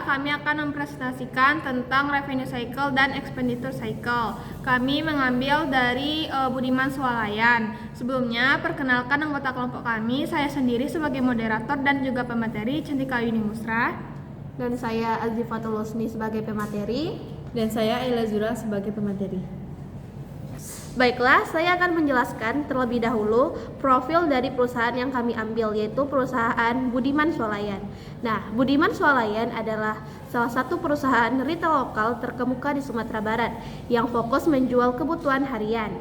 kami akan mempresentasikan tentang revenue cycle dan expenditure cycle. Kami mengambil dari Budiman Swalayan. Sebelumnya, perkenalkan anggota kelompok kami. Saya sendiri sebagai moderator dan juga pemateri, Cantika Yuni Musra. Dan saya Azifatul Husni sebagai pemateri. Dan saya Ayla Zura sebagai pemateri. Baiklah, saya akan menjelaskan terlebih dahulu profil dari perusahaan yang kami ambil, yaitu perusahaan Budiman Swalayan. Nah, Budiman Swalayan adalah salah satu perusahaan retail lokal terkemuka di Sumatera Barat yang fokus menjual kebutuhan harian.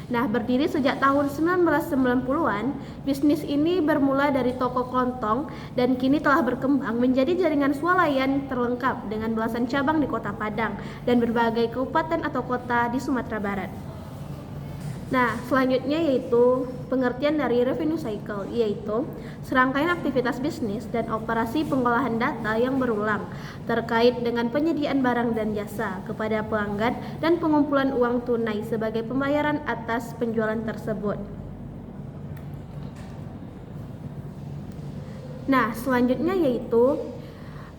Nah, berdiri sejak tahun 1990-an, bisnis ini bermula dari toko kelontong dan kini telah berkembang menjadi jaringan swalayan terlengkap dengan belasan cabang di Kota Padang dan berbagai kabupaten atau kota di Sumatera Barat. Nah, selanjutnya yaitu pengertian dari revenue cycle, yaitu serangkaian aktivitas bisnis dan operasi pengolahan data yang berulang terkait dengan penyediaan barang dan jasa kepada pelanggan dan pengumpulan uang tunai sebagai pembayaran atas penjualan tersebut. Nah, selanjutnya yaitu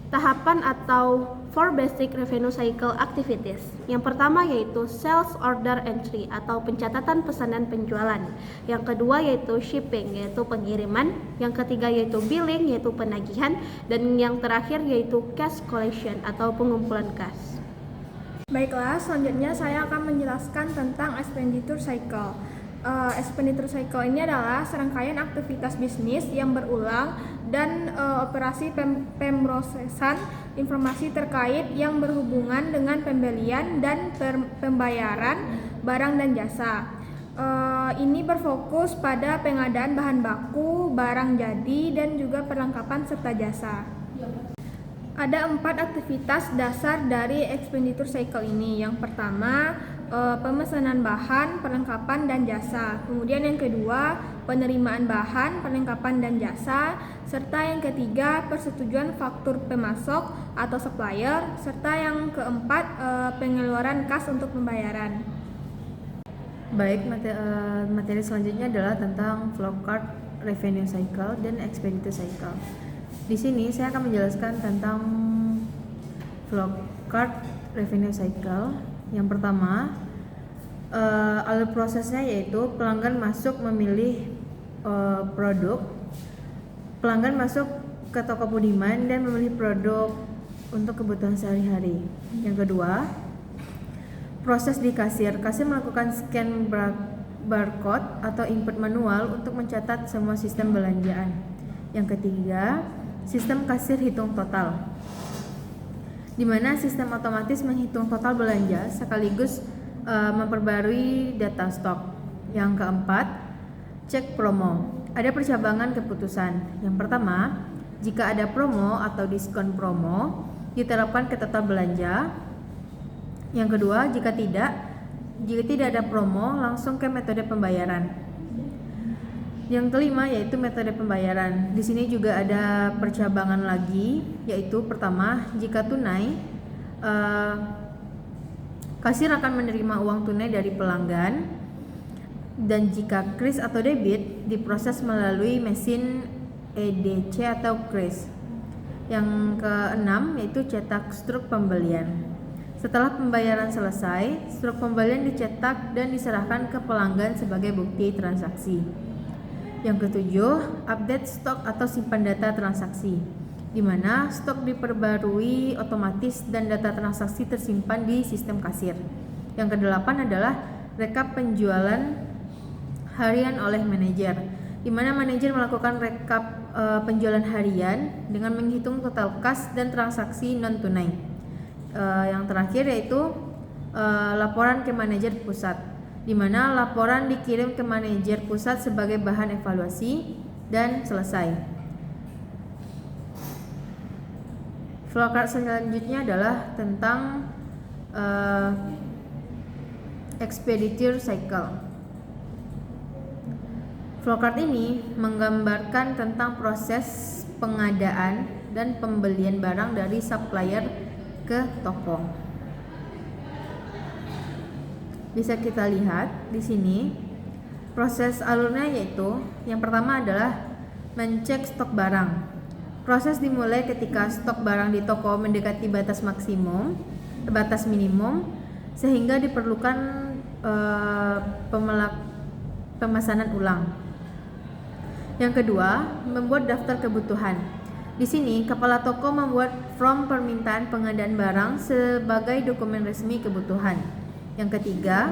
tahapan atau 4 basic revenue cycle activities. Yang pertama yaitu sales order entry atau pencatatan pesanan penjualan. Yang kedua yaitu shipping, yaitu pengiriman. Yang ketiga yaitu billing, yaitu penagihan. Dan yang terakhir yaitu cash collection atau pengumpulan kas. Baiklah, selanjutnya saya akan menjelaskan tentang expenditure cycle. Expenditure cycle ini adalah serangkaian aktivitas bisnis yang berulang dan operasi pemrosesan informasi terkait yang berhubungan dengan pembelian dan pembayaran barang dan jasa. Ini berfokus pada pengadaan bahan baku, barang jadi, dan juga perlengkapan serta jasa. Ada 4 aktivitas dasar dari expenditure cycle ini. Yang pertama, pemesanan bahan, perlengkapan, dan jasa. Kemudian yang kedua, penerimaan bahan, perlengkapan, dan jasa. Serta yang ketiga, persetujuan faktur pemasok atau supplier. Serta yang keempat, pengeluaran kas untuk pembayaran. Baik, materi selanjutnya adalah tentang flowchart revenue cycle dan expenditure cycle. Di sini saya akan menjelaskan tentang flowchart revenue cycle. Yang pertama, alur prosesnya yaitu pelanggan masuk memilih produk, pelanggan masuk ke toko Budiman dan memilih produk untuk kebutuhan sehari-hari. Yang kedua, proses di kasir melakukan scan barcode atau input manual untuk mencatat semua sistem belanjaan. Yang ketiga, sistem kasir hitung total, di mana sistem otomatis menghitung total belanja sekaligus memperbarui data stok. Yang keempat, cek promo. Ada percabangan keputusan. Yang pertama, jika ada promo atau diskon promo, diterapkan ke total belanja. Yang kedua, jika tidak ada promo, langsung ke metode pembayaran. Yang kelima yaitu metode pembayaran. Di sini juga ada percabangan lagi, yaitu pertama, jika tunai, kasir akan menerima uang tunai dari pelanggan, dan jika kris atau debit diproses melalui mesin EDC atau kris. Yang keenam yaitu cetak struk pembelian. Setelah pembayaran selesai, struk pembelian dicetak dan diserahkan ke pelanggan sebagai bukti transaksi. Yang ketujuh, update stok atau simpan data transaksi, di mana stok diperbarui otomatis dan data transaksi tersimpan di sistem kasir. Yang kedelapan adalah rekap penjualan harian oleh manajer, di mana manajer melakukan rekap penjualan harian dengan menghitung total kas dan transaksi non tunai. Yang terakhir yaitu laporan ke manajer pusat, di mana laporan dikirim ke manajer pusat sebagai bahan evaluasi dan selesai. Flowchart selanjutnya adalah tentang expenditure cycle. Flowchart ini menggambarkan tentang proses pengadaan dan pembelian barang dari supplier ke toko. Bisa kita lihat di sini proses alurnya, yaitu yang pertama adalah mencek stok barang. Proses dimulai ketika stok barang di toko mendekati batas minimum, sehingga diperlukan pemesanan ulang. Yang kedua, membuat daftar kebutuhan. Di sini, kepala toko membuat form permintaan pengadaan barang sebagai dokumen resmi kebutuhan. Yang ketiga,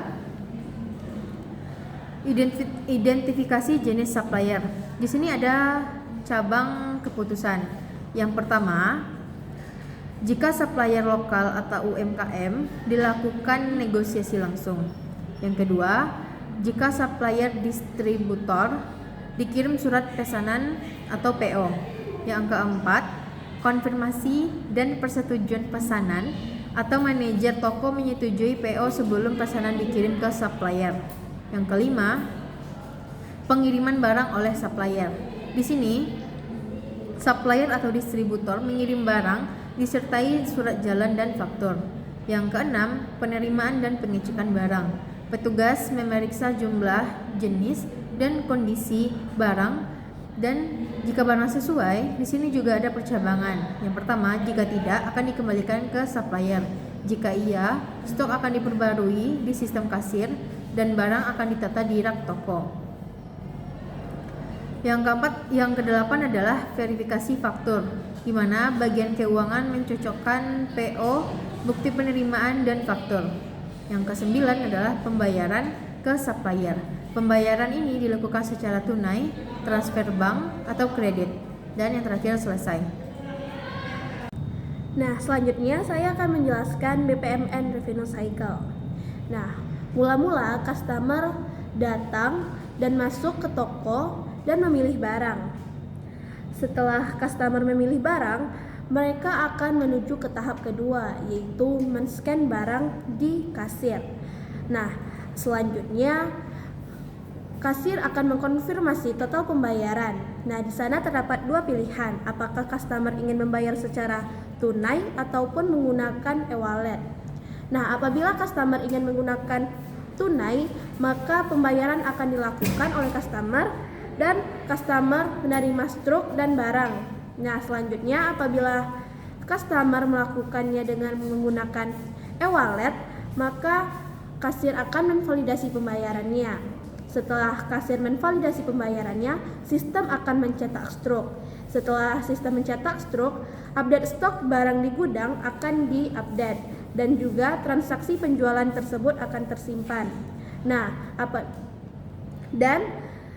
identifikasi jenis supplier. Di sini ada cabang keputusan. Yang pertama, jika supplier lokal atau UMKM dilakukan negosiasi langsung. Yang kedua, jika supplier distributor dikirim surat pesanan atau PO. Yang keempat, konfirmasi dan persetujuan pesanan atau manajer toko menyetujui PO sebelum pesanan dikirim ke supplier. Yang kelima, pengiriman barang oleh supplier. Di sini, supplier atau distributor mengirim barang disertai surat jalan dan faktur. Yang keenam, penerimaan dan pengecekan barang. Petugas memeriksa jumlah, jenis, dan kondisi barang, dan jika barang sesuai, di sini juga ada percabangan. Yang pertama, jika tidak akan dikembalikan ke supplier. Jika iya, stok akan diperbarui di sistem kasir dan barang akan ditata di rak toko. Yang kedelapan adalah verifikasi faktur, di mana bagian keuangan mencocokkan PO, bukti penerimaan, dan faktur. Yang kesembilan adalah pembayaran ke supplier. Pembayaran ini dilakukan secara tunai, transfer bank, atau kredit. Dan yang terakhir selesai. Nah, selanjutnya saya akan menjelaskan BPMN Revenue Cycle. Nah, mula-mula customer datang dan masuk ke toko dan memilih barang. Setelah customer memilih barang, mereka akan menuju ke tahap kedua, yaitu men-scan barang di kasir. Nah, selanjutnya kasir akan mengkonfirmasi total pembayaran. Nah, di sana terdapat dua pilihan, apakah customer ingin membayar secara tunai ataupun menggunakan e-wallet. Nah, apabila customer ingin menggunakan tunai, maka pembayaran akan dilakukan oleh customer dan customer menerima struk dan barang. Nah, selanjutnya apabila customer melakukannya dengan menggunakan e-wallet, maka kasir akan memvalidasi pembayarannya. Setelah kasir memvalidasi pembayarannya, sistem akan mencetak struk. Setelah sistem mencetak struk, update stok barang di gudang akan diupdate dan juga transaksi penjualan tersebut akan tersimpan. Nah, dan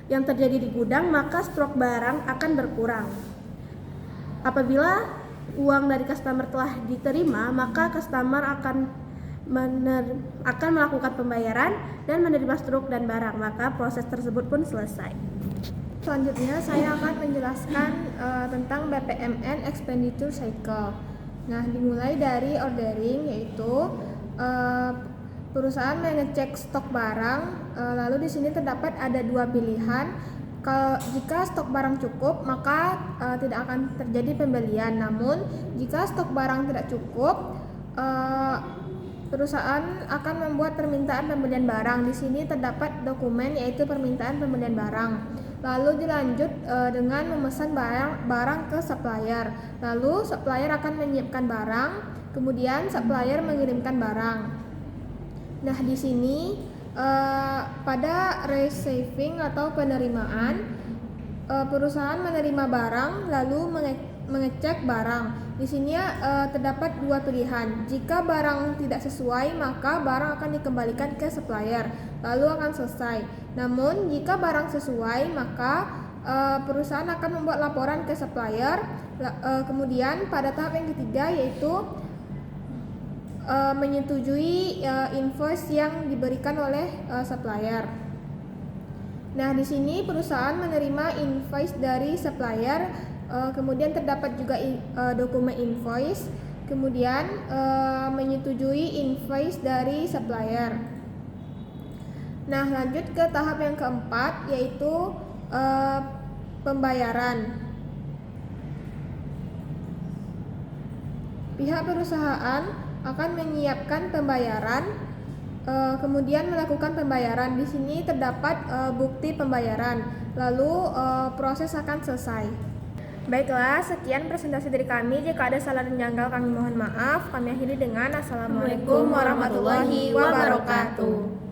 yang terjadi di gudang, maka stok barang akan berkurang. Apabila uang dari customer telah diterima, maka customer akan melakukan pembayaran dan menerima struk dan barang, maka proses tersebut pun selesai. Selanjutnya saya akan menjelaskan tentang BPMN Expenditure Cycle. Nah, dimulai dari ordering, yaitu perusahaan mengecek stok barang. Lalu di sini terdapat ada dua pilihan. Jika stok barang cukup, maka tidak akan terjadi pembelian. Namun, jika stok barang tidak cukup, perusahaan akan membuat permintaan pembelian barang. Di sini terdapat dokumen, yaitu permintaan pembelian barang. Lalu dilanjut dengan memesan barang ke supplier. Lalu supplier akan menyiapkan barang, kemudian supplier mengirimkan barang. Nah, di sini pada receiving atau penerimaan, perusahaan menerima barang lalu mengecek barang. Di sini terdapat dua pilihan. Jika barang tidak sesuai, maka barang akan dikembalikan ke supplier, lalu akan selesai. Namun jika barang sesuai, maka perusahaan akan membuat laporan ke supplier. Kemudian pada tahap yang ketiga, yaitu menyetujui invoice yang diberikan oleh supplier. Nah, di sini perusahaan menerima invoice dari supplier, kemudian terdapat juga dokumen invoice, kemudian menyetujui invoice dari supplier. Nah, lanjut ke tahap yang keempat, yaitu pembayaran. Pihak perusahaan akan menyiapkan pembayaran, kemudian melakukan pembayaran. Di sini terdapat bukti pembayaran, lalu proses akan selesai. Baiklah, sekian presentasi dari kami. Jika ada salah dan janggal kami mohon maaf. Kami akhiri dengan Assalamualaikum warahmatullahi wabarakatuh.